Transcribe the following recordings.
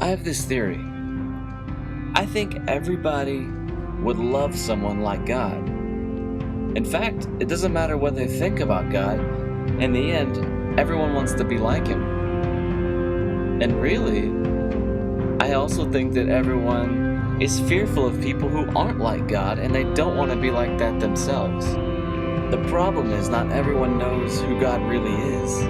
I have this theory. I think everybody would love someone like God. In fact, it doesn't matter what they think about God. In the end, everyone wants to be like Him. And really, I also think that everyone is fearful of people who aren't like God and they don't want to be like that themselves. The problem is not everyone knows who God really is.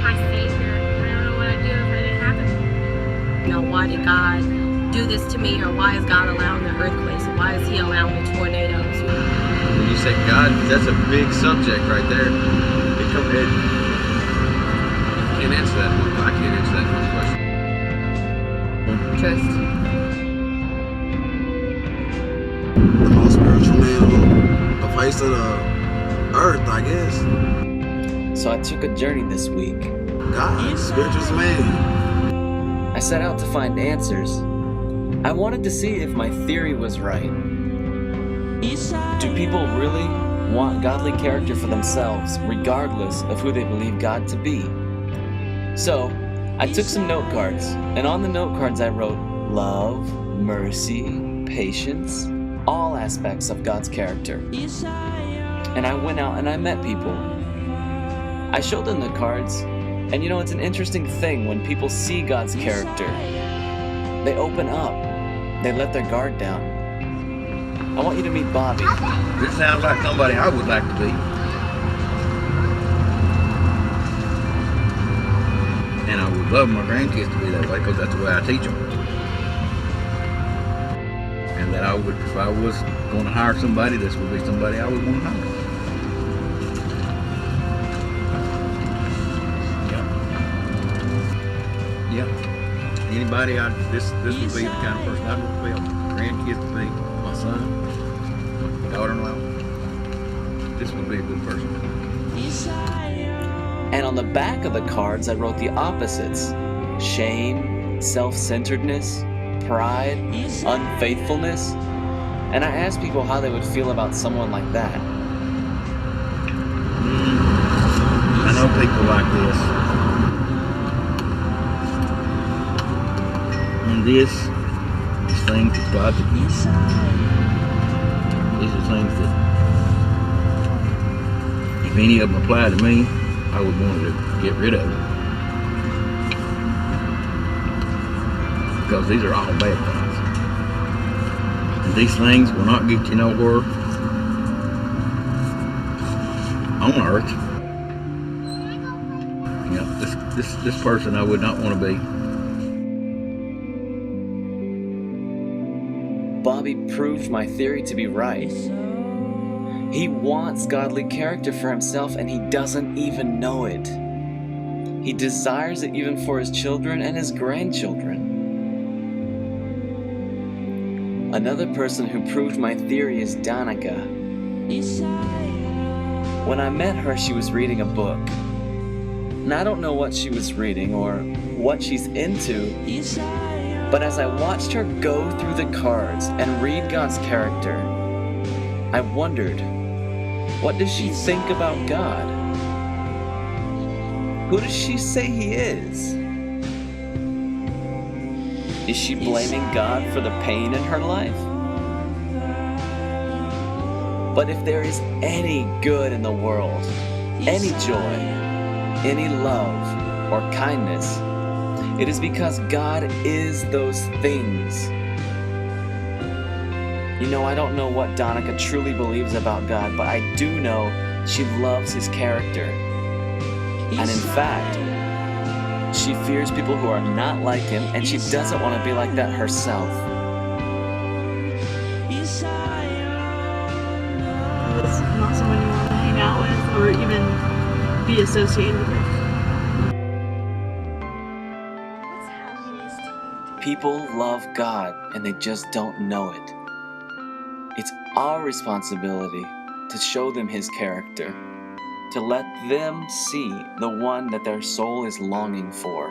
I stayed here. I don't know what I'd do if it didn't happen. You know, why did God do this to me, or why is God allowing the earthquakes? Why is He allowing the tornadoes? When you say God, that's a big subject right there. It come in. You can't answer that. I can't answer that question. Trust. The most spiritual man on the face of the earth, I guess. So I took a journey this week. God, spiritual man. I set out to find answers. I wanted to see if my theory was right. Do people really want godly character for themselves, regardless of who they believe God to be? So, I took some note cards, and on the note cards I wrote love, mercy, patience, all aspects of God's character. And I went out and I met people. I showed them the cards, and you know, it's an interesting thing when people see God's character. They open up. They let their guard down. I want you to meet Bobby. This sounds like somebody I would like to be. And I would love my grandkids to be that way because that's the way I teach them. And that I would, if I was going to hire somebody, this would be somebody I would want to hire. Yeah. Anybody, this would be the kind of person I'd want to be. Grandkids to be, my son, my daughter-in-law. This would be a good person. And on the back of the cards I wrote the opposites: shame, self-centeredness, pride, unfaithfulness. And I asked people how they would feel about someone like that. I know people like this. And this is things that God did. These are things that, if any of them apply to me, I would want to get rid of them. Because these are all bad things. And these things will not get you nowhere on earth. You know, this person I would not want to be. Bobby proved my theory to be right. He wants godly character for himself and he doesn't even know it. He desires it even for his children and his grandchildren. Another person who proved my theory is Danica. When I met her, she was reading a book. And I don't know what she was reading or what she's into, but as I watched her go through the cards and read God's character, I wondered, what does she think about God? Who does she say He is? Is she blaming God for the pain in her life? But if there is any good in the world, any joy, any love or kindness, it is because God is those things. You know, I don't know what Danica truly believes about God, but I do know she loves His character. And in fact, she fears people who are not like Him, and she doesn't want to be like that herself. It's not someone you want to hang out with or even be associated with. People love God, and they just don't know it. It's our responsibility to show them His character, to let them see the one that their soul is longing for.